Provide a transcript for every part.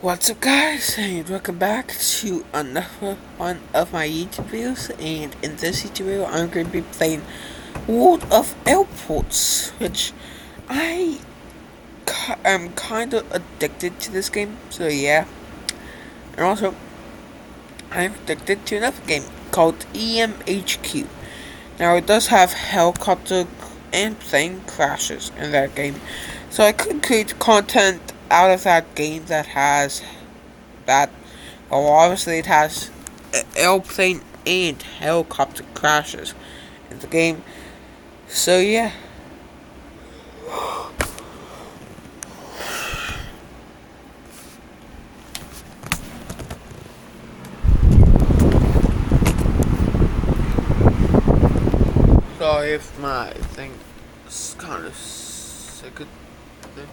What's up guys, and welcome back to another one of my YouTube videos. And in this YouTube video I'm going to be playing World of Airports, which I am kind of addicted to this game, so yeah. And also I'm addicted to another game called EMHQ. Now it does have helicopter and plane crashes in that game, so I could create content out of that game that has that. Well, obviously it has airplane and helicopter crashes in the game, so yeah. Sorry if my thing is kind of sick of it.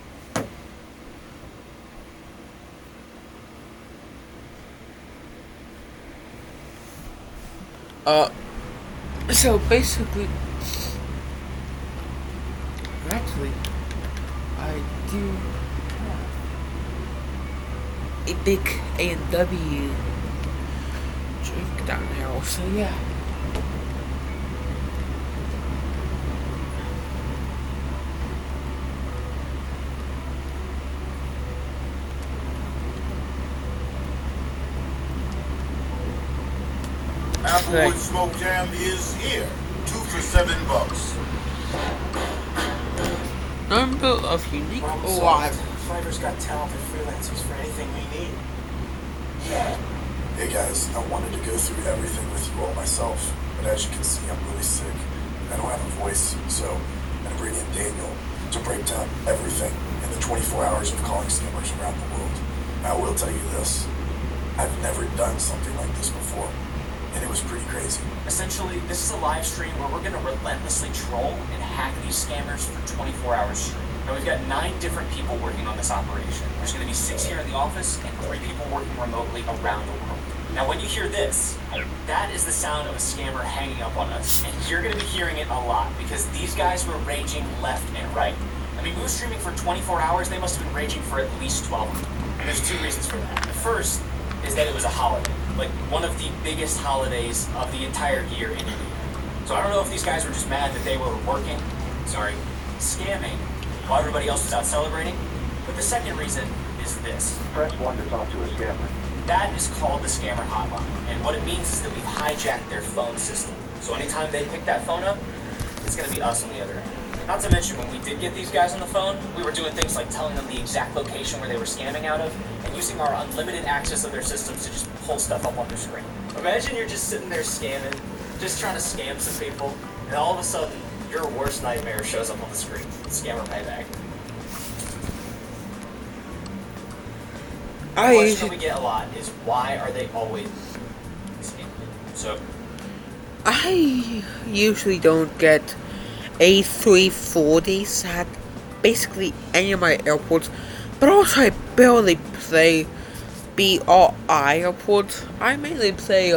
So basically, actually, I do have a big A&W drink down here, so yeah. Applewood Smoke Jam is here. 2 for $7. Number of unique Problem alive. solved. Flavor's got talented freelancers for anything we need. Hey guys, I wanted to go through everything with you all myself, but as you can see, I'm really sick. I don't have a voice, so I'm gonna bring in Daniel to break down everything in the 24 hours of calling scammers around the world. Now, I will tell you this, I've never done something like this before, and it was pretty crazy. Essentially, this is a live stream where we're going to relentlessly troll and hack these scammers for 24 hours straight. Now, we've got 9 different people working on this operation. There's going to be 6 here in the office and 3 people working remotely around the world. Now, when you hear this, that is the sound of a scammer hanging up on us. And you're going to be hearing it a lot because these guys were raging left and right. I mean, we were streaming for 24 hours. They must have been raging for at least 12 of them. And there's 2 reasons for that. The first is that it was a holiday, like one of the biggest holidays of the entire year in India. So I don't know if these guys were just mad that they were scamming, while everybody else was out celebrating. But the second reason is this. Press 1 to talk to a scammer. That is called the scammer hotline. And what it means is that we've hijacked their phone system. So anytime they pick that phone up, it's going to be us on the other end. Not to mention, when we did get these guys on the phone, we were doing things like telling them the exact location where they were scamming out of, and using our unlimited access of their systems to just pull stuff up on their screen. Imagine you're just sitting there scamming, just trying to scam some people, and all of a sudden, your worst nightmare shows up on the screen. Scammer payback. The question we get a lot is, why are they always scamming? So, I usually don't get A340s at basically any of my airports, but also I barely play BRI airports. I mainly play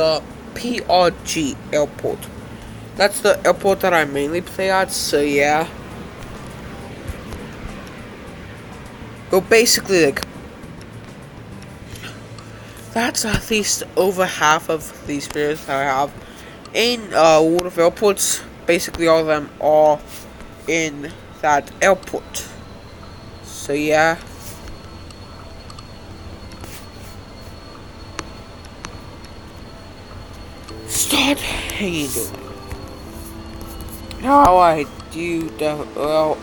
PRG airport. That's the airport that I mainly play at, so yeah. Well, basically, like, that's at least over half of these videos that I have in World of Airports. Basically all of them are in that airport. So yeah. Start hanging on. How I do the, well,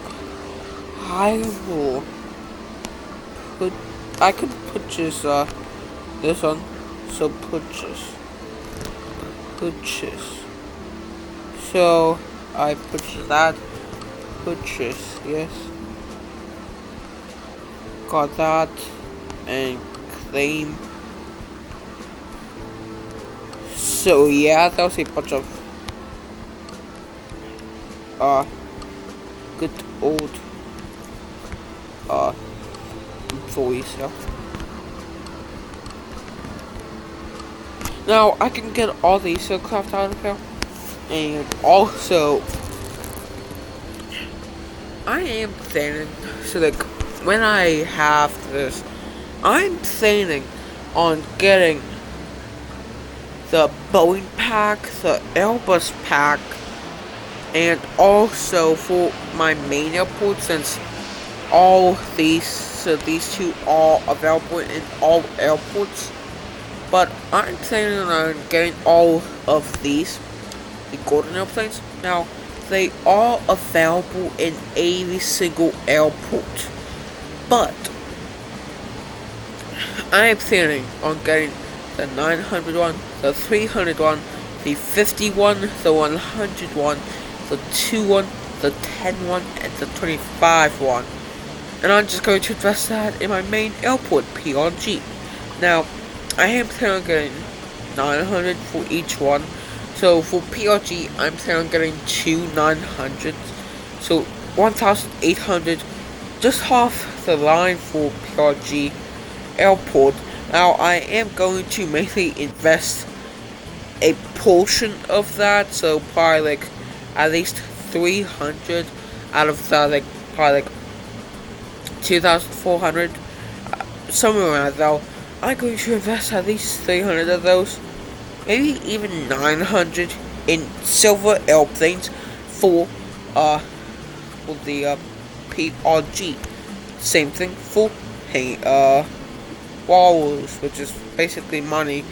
I will put, I could purchase this one. So purchase. So I purchase that. Purchase, yes. Got that. And claim. So yeah, that was a bunch of good old employees here. Now I can get all these aircraft out of here, and also I am planning, so like when I have this I'm planning on getting the Boeing pack, the Airbus pack, and also for my main airport, since these two are available in all airports. But I'm planning on getting all of these, the golden airplanes. Now, they are available in every single airport, but I am planning on getting the 900 one, the 300 one, the 50 one, the 100 one, the 2 one, the 10 one, and the 25 one. And I'm just going to invest that in my main airport, PRG. Now, I am planning on getting 900 for each one. So for PRG, I'm planning on getting 2 900s. So 1,800, just half the line for PRG airport. Now I am going to mainly invest a portion of that, so probably like at least 300 out of that, like probably like 2,400, somewhere around though. I'm going to invest at least 300 of those, maybe even 900 in silver airplanes for the PRG. Same thing for walls, which is basically money.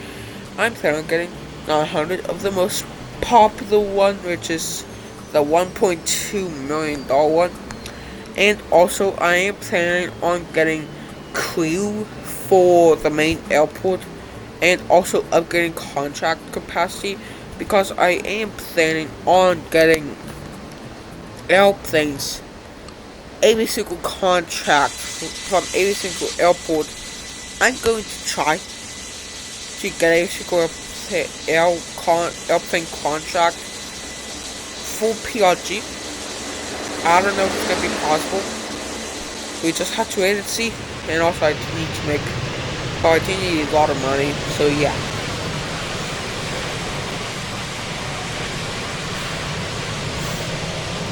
I'm planning on getting 900 of the most popular one, which is the $1.2 million one. And also, I am planning on getting crew for the main airport, and also upgrading contract capacity, because I am planning on getting airplanes, every single contract from every single airport. I'm going to try to get a single airplane contract for PRG. I don't know if it's gonna be possible. We just have to wait and see. And also, I do need a lot of money. So yeah.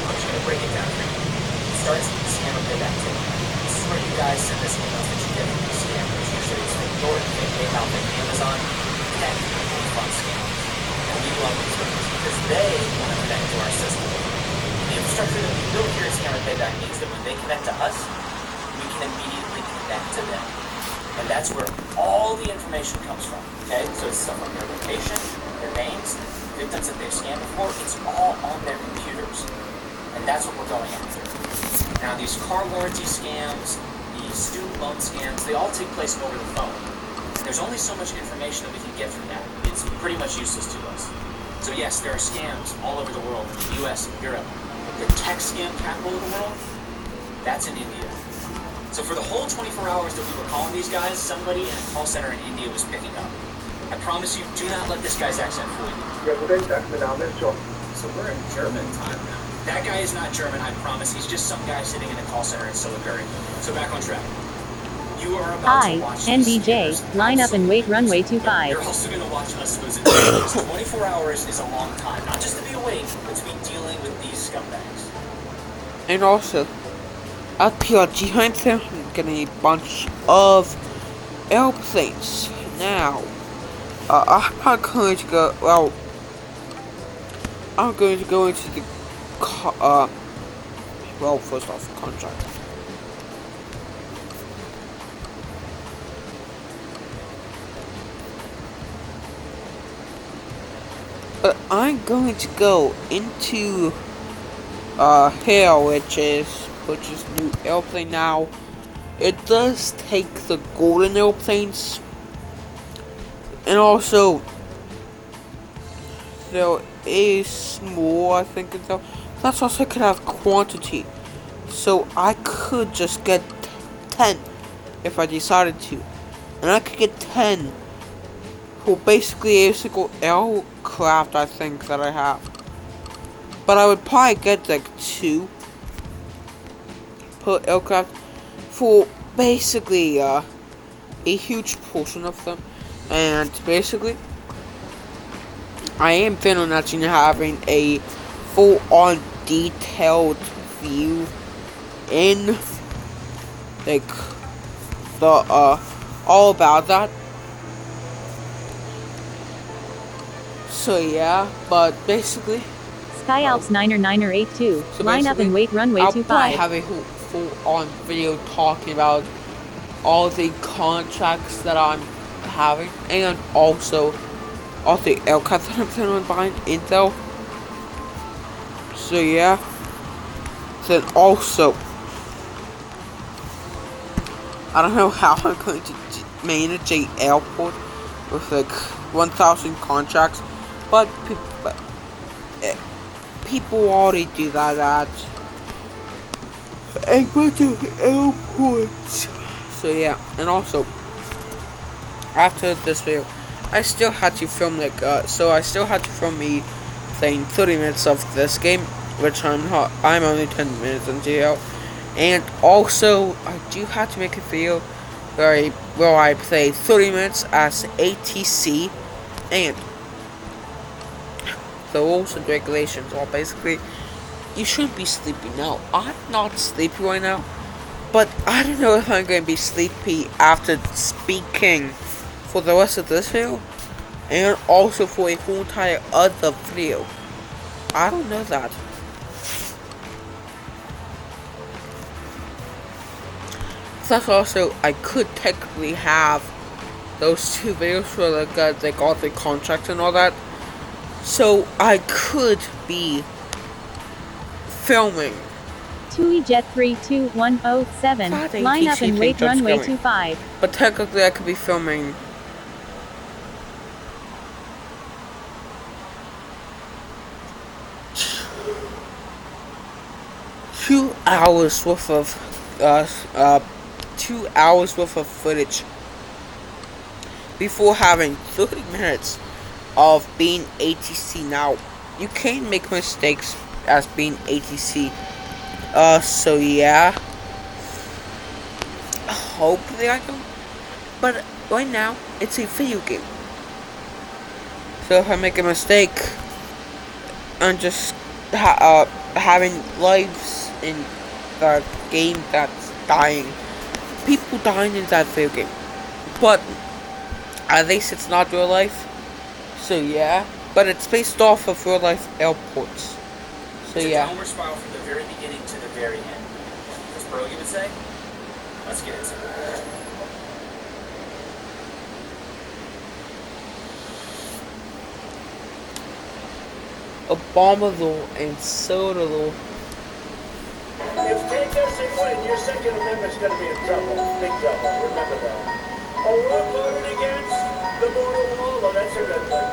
I'm just gonna break it down for you. It starts with the scammer payback tip. This is where you guys send us emails that you get from these scammers. Usually it's from your PayPal, Amazon, and fund scams. And we love these ones because they want to connect to our system. The infrastructure that we build here at Scammer Payback means that when they connect to us, we can immediately connect to them. And that's where all the information comes from, okay? So it's stuff like their location, their names, victims that they've scammed before. It's all on their computers. And that's what we're going after. Now, these car warranty scams, these student loan scams, they all take place over the phone. There's only so much information that we can get from that. It's pretty much useless to us. So yes, there are scams all over the world, in the US and Europe. The tech scam capital of the world, that's in India. So for the whole 24 hours that we were calling these guys, somebody in a call center in India was picking up. I promise you, do not let this guy's accent fool you. So we're in German time now. That guy is not German, I promise. He's just some guy sitting in a call center in Silicon. So back on track. You are about to watch NBJ, line up and wait runway 25. You're also going to watch us lose it. 24 hours is a long time, not just to be awake, but to be dealing with these scumbags. And also, at PRG, I'm getting a bunch of airplanes. Now, I'm not going to go, well, I'm going to go into the, well, first off, contract. But I'm going to go into here, which is new airplane now. It does take the golden airplanes, and also there is more, I think. That's also could have quantity, so I could just get 10 if I decided to, and I could get 10 for basically a single aircraft, I think, that I have. But I would probably get like 2 per aircraft for basically a huge portion of them. And basically, I am planning on actually having a full-on detailed view in like the all about that. So yeah, but basically, Sky Alps 9er 9er 82. so Line up and basically, wait runway I'll probably 25. have a full-on video talking about all the contracts that I'm having, and also all the aircraft that I'm planning on buying, Intel. So yeah. Then also, I don't know how I'm going to manage a airport with like 1,000 contracts, but people already do that at a bunch of airports. So yeah, and also after this video, I still had to film I still had to film me playing 30 minutes of this game, which I'm only 10 minutes into, and also I do have to make a video where I play 30 minutes as ATC, and the rules and regulations are basically you should be sleepy. Now, I'm not sleepy right now, but I don't know if I'm going to be sleepy after speaking for the rest of this video, and also for a whole entire other video. I don't know that. Plus also, I could technically have those two videos for like all the contracts and all that. So I could be filming 2E Jet 32107. God, Line up ATC and wait plane runway jumps going. 25. But technically I could be filming two hours worth of footage before having 30 minutes of being ATC. Now, you can make mistakes as being ATC. So yeah. Hopefully I don't. But right now, it's a video game. So if I make a mistake, I'm just having lives in the game that's dying. People dying in that video game. But at least it's not real life. So yeah. But it's based off of real life airports. So yeah. Homer smile from the very beginning to the very end. As Brogy would say, let's get into it. Abominable and soda. If take us and win, your Second Amendment's going to be in trouble. Big trouble. Remember that. O'Rourke voted against the border wall. Well, that's a good thing.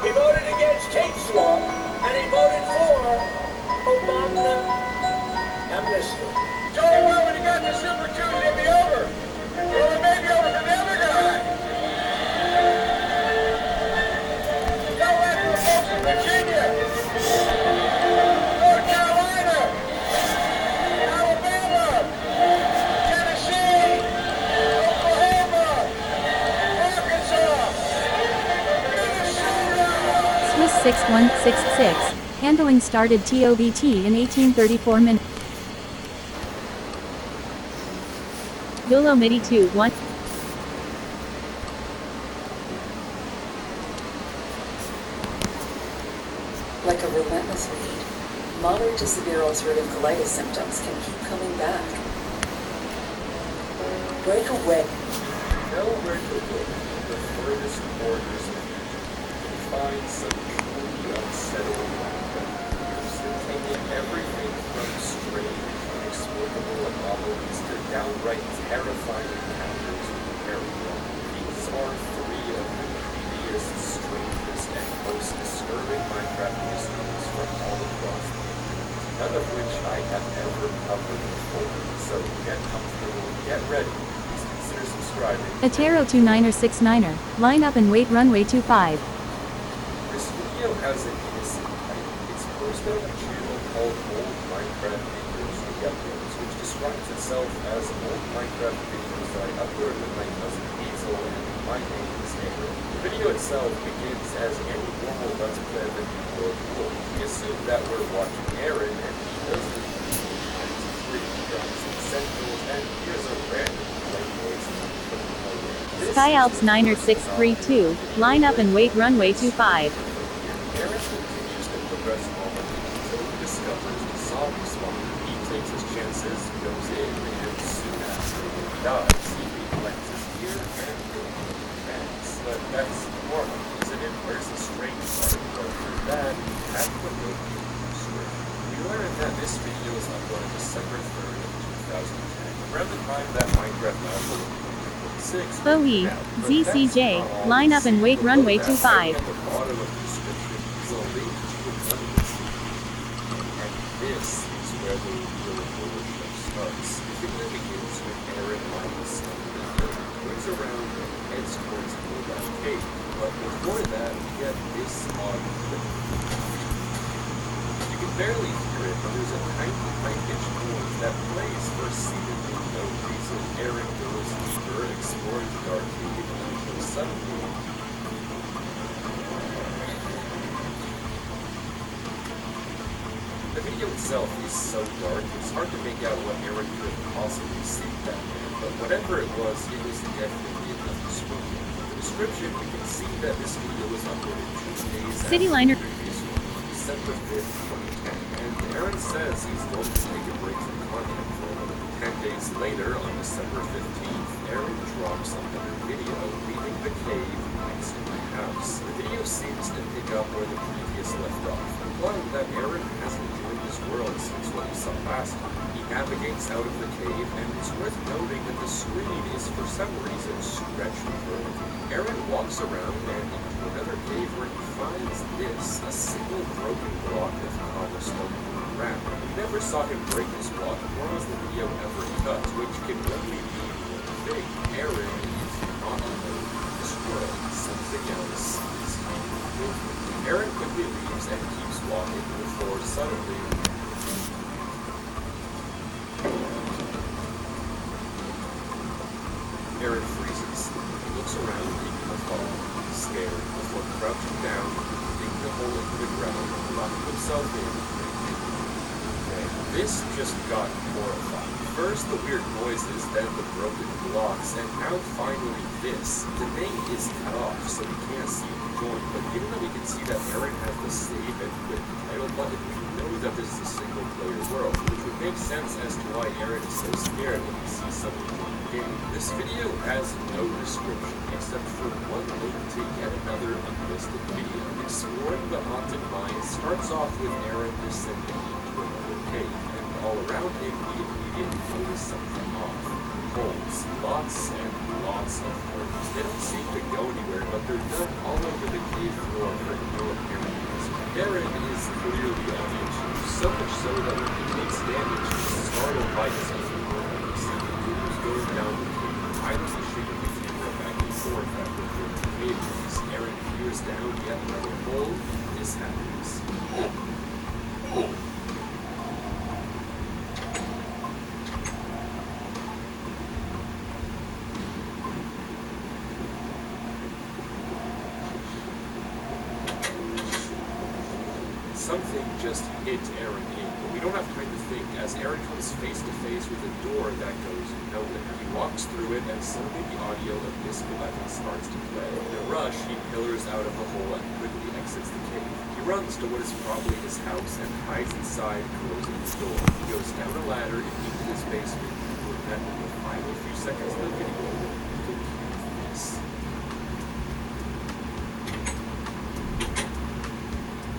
He voted against Kate Swamp, and he voted for Obama amnesty. Joey, when he got the Super Tuesday, it'd be over. Well, it may be over for the other guy. Go after the folks in Virginia, North Carolina, Alabama, Tennessee, Oklahoma, Arkansas, Minnesota. Swiss 6166. Handling started TOBT in 1834 minutes. YOLO MIDI 2 1. Like a relentless weed, moderate to severe ulcerative colitis symptoms can keep coming back. Break away. Nowhere to look, the furthest borders of Egypt, you find some truly unsettling landscapes containing everything from strange, inexplicable anomalies to downright terrifying encounters with the paranormal. These are three of the creepiest, strangest, and most disturbing Minecraft mysteries from all across the internet, none of which I have ever covered before. So get comfortable, get ready. Please consider subscribing. Atero 29er 69er. Line up and wait runway 25. This video has an innocent title. It's posted on a channel called Old Minecraft Videos Reuploads, which describes itself as old Minecraft videos that I uploaded with my cousin Hazel, and my name is Aaron. The video itself begins as any normal Let's Play of the New World would. We assume that we're watching Aaron, and he does the free drums and centrals, and here's a random play noise from the Sky Alps 9er632, line up and wait runway 25. Aaron continues to progress forward until he discovers the zombie spawner. He takes his chances, goes in, and soon after he dies, he collects his gear and defense. But that's normal, isn't it? Where's the strange part? But for that, that's what will be strange. We learned that this video was uploaded December 3rd of 2010, around the time that Minecraft Alpha 1.6 OE, ZCJ, line up and wait runway 25. At the bottom of the description is a link to another video. And this is where the real show starts. The video begins with Aaron Miles turns around and heads towards the Bullback Cave. But before that, we get this odd clip. You can barely hear it, but there's a tiny high-pitched noise that plays for seemingly no reason. Aaron goes deeper, exploring the dark cave, until suddenly the video itself is so dark, it's hard to make out what Aaron could possibly see back there, but whatever it was definitely enough to spook him. From the description, we can see that this video was uploaded 2 days Cityliner. after the previous one, December 5th, 2010, and Aaron says he's going to take a break from content for another 10 days later, on December 15th, Aaron drops another video leaving the cave next to my house. The video seems to pick up where the previous left off, implying that Aaron hasn't joined this world since what we saw last time. He navigates out of the cave, and it's worth noting that the screen is for some reason stretched vertically. Aaron walks around and into another cave where he finds this, a single broken block of cobblestone on the ground. We never saw him break this block, nor was the video ever cut, which can only mean one thing: Aaron is not alone in this world. Something else is happening. Aaron quickly leaves and keeps walking before suddenly Aaron freezes. He looks around, leaving the fall, scared, before crouching down, digging a hole into the ground, locking himself in. Okay, this just got horrifying. First the weird noises, then the broken blocks, and now finally this. The name is cut off, so we can't see the join, but given that we can see that Aaron has the save and quit the title button, we know that this is a single player world, which would make sense as to why Aaron is so scared when he sees someone join the game. This video has no description, except for one link to yet another unlisted video. Exploring the haunted mine starts off with Aaron descending into another cave, and all around him we immediately notice something off. Holes. Lots and lots of holes. They don't seem to go anywhere, but they're dug all over the cave floor for no apparent reason. Aaron is clearly on the edge, so much so that when he takes damage, he's startled by his own world. See the moves going down the cave, violently shaking the camera back and forth after the cave. As Aaron peers down yet another hole, this happens. Something just hit Aaron in, but we don't have time to think, as Aaron comes face to face with a door that goes nowhere. He walks through it, and suddenly the audio of Disco Legend starts to play. In a rush, he pillars out of the hole and quickly exits the cave. He runs to what is probably his house and hides inside, closing the door. He goes down a ladder and into his basement, where then in the final few seconds of the video, you can hear this.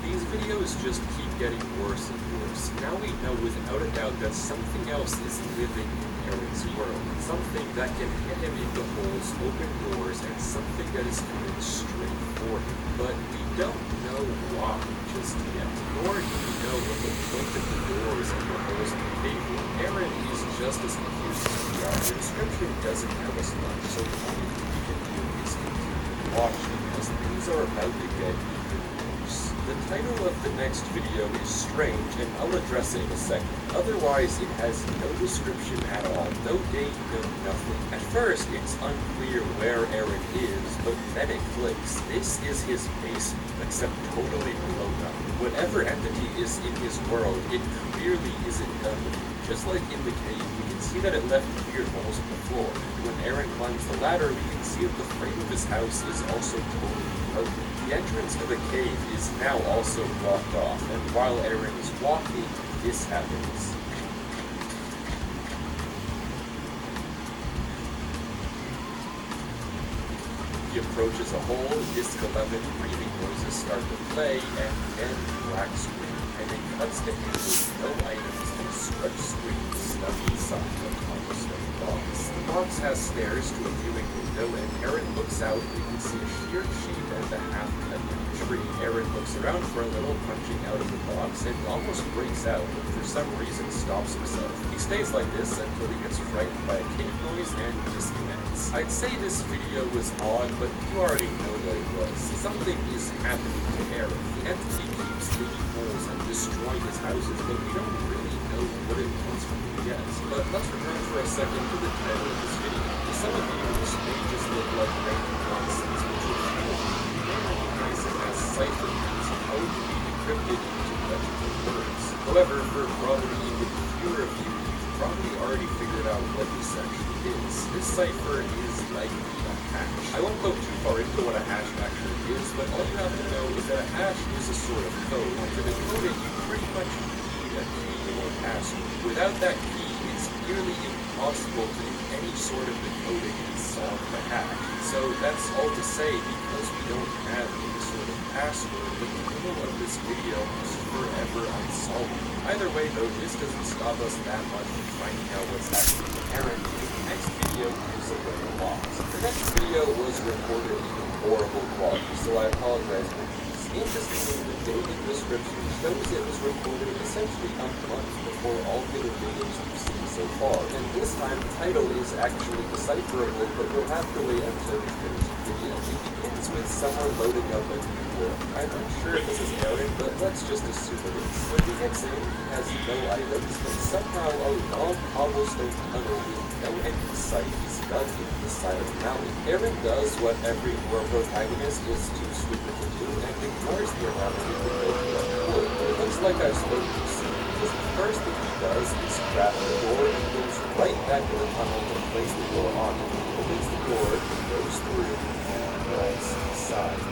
These videos just keep getting worse and worse. Now we know without a doubt that something else is living in Aaron's world. Something that can hit him into holes, open doors, and something that is coming straight for him. But we don't know why just yet, nor do we know what the point of the doors and the holes in the cave were. Aaron is just as confused as we are. The description doesn't tell us much, so the only thing we can do is continue watching as things are about to get even worse. The title of the next video is strange, and I'll address it in a second. Otherwise, it has no description at all, no date, no nothing. At first, it's unclear where Aaron is, but then it clicks. This is his basement, except totally blown up. Whatever entity is in his world, it clearly isn't done with him just like in the cave, we can see that it left weird holes in the floor. When Aaron climbs the ladder, we can see that the frame of his house is also totally broken. The entrance to the cave is now also blocked off, and while Aaron is walking, this happens. He approaches a hole, disc 11 breathing noises start to play, and then black screen, and it cuts to him with no items and stretch screen stuck inside the cobblestone box. The box has stairs to a viewing window, and Aaron looks out and we can see a sheared sheep and a half-cut tree. Aaron looks around for a little, punching out of the box, and almost breaks out, but for some reason stops himself. He stays like this until he gets frightened by a cave noise and disconnects. I'd say this video was odd, but you already know that it was. Something is happening to Aaron. The entity keeps digging holes and destroying his houses, but we don't really know what it wants from him yet. But let's return for a second to the title of this video. To some of you, this may just look like random nonsense, which will show you it has cipher keys code to be decrypted into legible words. However, for probably even fewer of you, you've probably already figured out what this actually is. This cipher is likely a hash. I won't go too far into what a hash actually is, but all you have to know is that a hash is a sort of code. To decode it, you pretty much need a key or password. Without that key, it's nearly impossible to do any sort of decoding and solve the hash. So that's all to say, because we don't have any sort of password, the middle of this video is forever unsolvable. Either way though, this doesn't stop us that much from finding out what's happening to Aaron. The next video gives away a lot. The next video was recorded in horrible quality, so I apologize for these. Interestingly, the date in the description shows it was recorded essentially a month before all the other videos we've seen so far. And this time, the title is actually decipherable, but you'll have to wait until we finish the video. It begins with someone loading up a new world. I'm not sure if this is Aaron, but let's just assume it is. When he gets in, he has no items, but somehow a long cobblestone tunnel with no end in sight is dug into the side of the mountain. Aaron does what every horror protagonist is too stupid to do, and ignores the analogy with the wood. It looks like I've spoken too soon, because the first thing he does is grab the door and goes right back to the tunnel to place the door on it. He opens the door, goes through, and goes inside.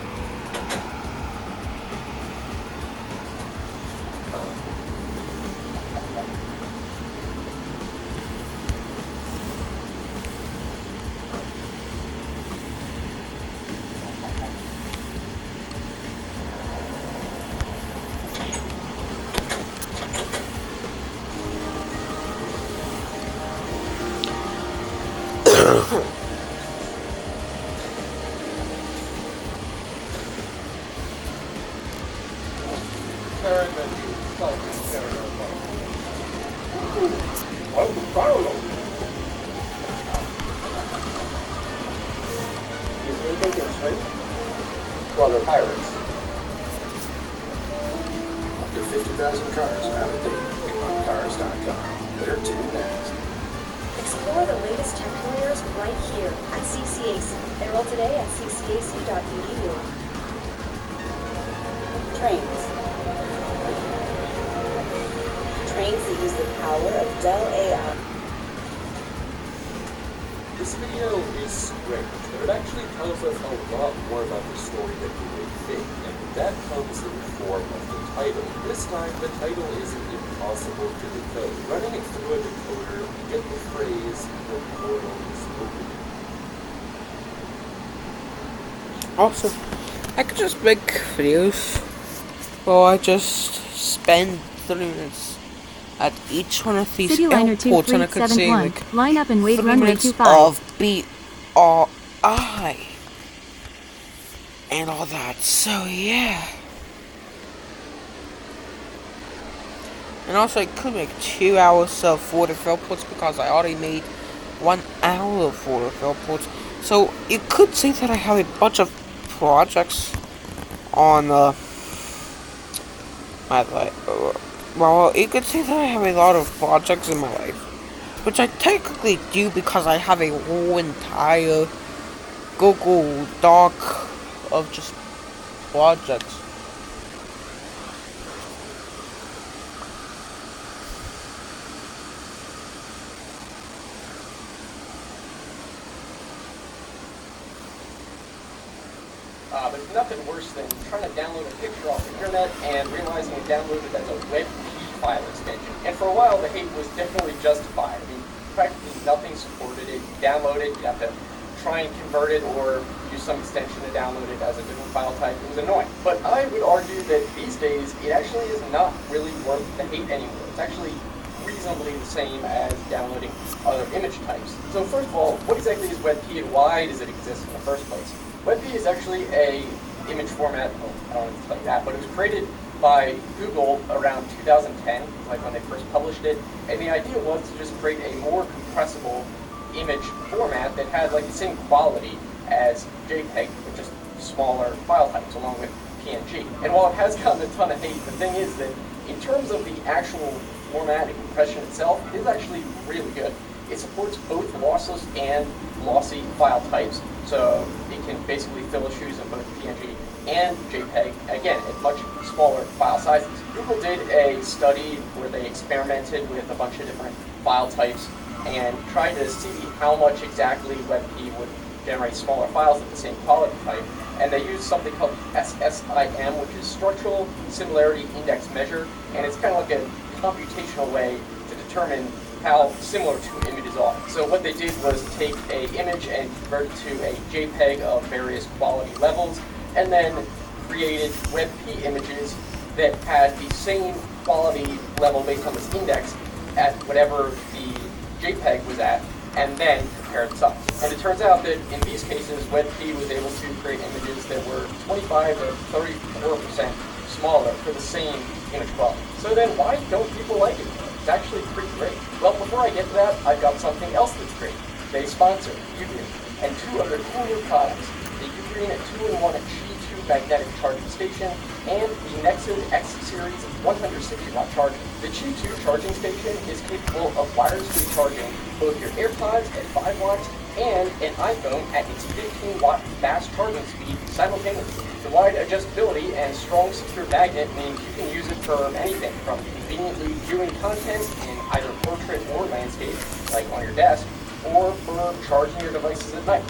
Well, they're pirates. Up to 50,000 cars out of date on cars.com. Where to next? Explore the latest tech careers right here at CCAC. Enroll today at ccac.edu. Trains. Trains that use the power of Dell AI. This video is strange, but it actually tells us a lot more about the story than we would think, and that comes in the form of the title. This time, the title isn't impossible to decode. Running it through a decoder, we get the phrase, "the portal is open." Also, I could just make videos, or I just spend 30 minutes at each one of these Cityliner airports, and I could say 2371. like Line up and wait 30 runway minutes 25. of BRI and all that. So yeah. And also, I could make 2 hours of Florida airports because I already made 1 hour of Florida airports. So you could say that I have a bunch of projects on my life. Well, you could say that I have a lot of projects in my life, which I technically do because I have a whole entire Google Doc of just projects. But it's nothing worse than trying to download a picture off the internet and realizing it downloaded as a WebP file extension. And for a while, the hate was definitely justified. I mean, practically nothing supported it. You download it, you have to try and convert it or use some extension to download it as a different file type. It was annoying. But I would argue that these days, it actually is not really worth the hate anymore. It's actually reasonably the same as downloading other image types. So first of all, what exactly is WebP and why does it exist in the first place? WebP is actually a image format, well, I don't have to tell you that, but it was created by Google around 2010, like when they first published it, and the idea was to just create a more compressible image format that had like the same quality as JPEG, but just smaller file types along with PNG. And while it has gotten a ton of hate, the thing is that in terms of the actual format and compression itself, it is actually really good. It supports both lossless and lossy file types, so it can basically fill the shoes in both PNG and JPEG, again, at much smaller file sizes. Google did a study where they experimented with a bunch of different file types and tried to see how much exactly WebP would generate smaller files at the same quality type. And they used something called SSIM, which is Structural Similarity Index Measure, and it's kind of like a computational way to determine how similar two images are. So what they did was take an image and convert it to a JPEG of various quality levels, and then created WebP images that had the same quality level based on this index at whatever the JPEG was at, and then compared them. And it turns out that in these cases, WebP was able to create images that were 25 to 34% smaller for the same image quality. So then why don't people like it? It's actually pretty great. Well, before I get to that, I've got something else that's great. They sponsor Ugreen and two of their cool new products, the Ugreen 2-in-1 G2 magnetic charging station and the Nexo X Series 160-watt charger. The G2 charging station is capable of wirelessly charging both your AirPods at 5 watts and an iPhone at its 15-watt fast charging speed simultaneously. The wide adjustability and strong secure magnet means you can use it for anything from conveniently viewing content in either portrait or landscape, like on your desk, or for charging your devices at night.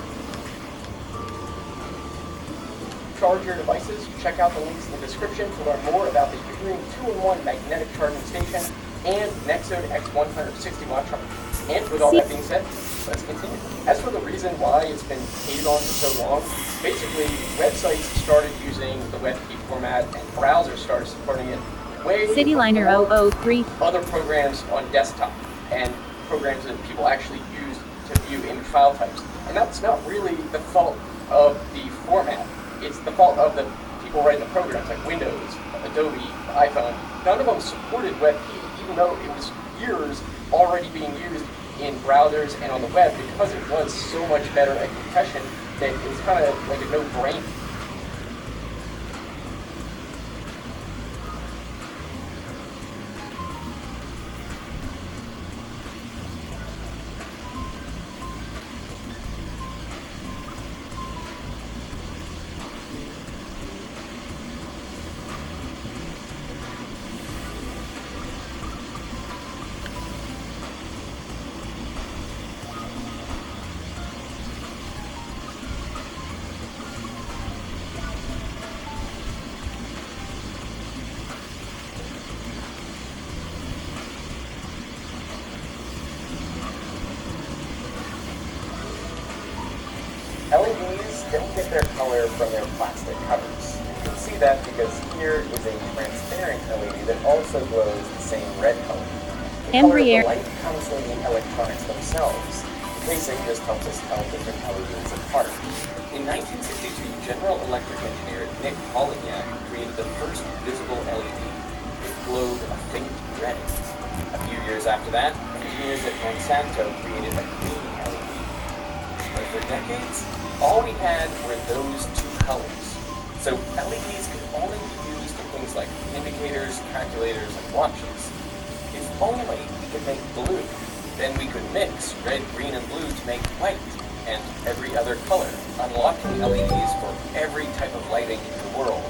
Charge your devices, check out the links in the description to learn more about the Ugreen 2-in-1 magnetic charging station and Nexo X 160-watt charger. And with all that being said, let's continue. As for the reason why it's been hated on for so long, basically websites started using the WebP format and browsers started supporting it way Cityliner before 003. other programs on desktop and programs that people actually use to view image file types. And that's not really the fault of the format. It's the fault of the people writing the programs like Windows, Adobe, iPhone. None of them supported WebP, even though it was years already being used in browsers and on the web because it was so much better at compression that it was kind of like a no-brainer. LEDs don't get their color from their plastic covers. You can see that because here is a transparent LED that also glows the same red color. The color of the light comes from the electronics themselves. The casing just helps us tell different LEDs apart. In 1962, General Electric engineer Nick Polignac created the first visible LED. It glowed a faint red. A few years after that, engineers at Monsanto created a green LED. But for decades, all we had were those two colors. So LEDs could only be used in things like indicators, calculators, and watches. If only we could make blue, then we could mix red, green, and blue to make white, and every other color, unlocking LEDs for every type of lighting in the world.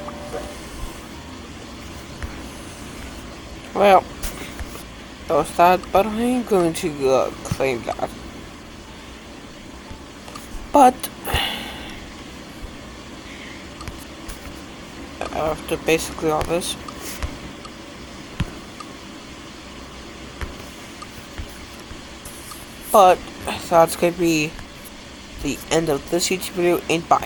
Well, that was sad, but I ain't going to claim that. But after basically all this. But that's going to be the end of this YouTube video, and bye.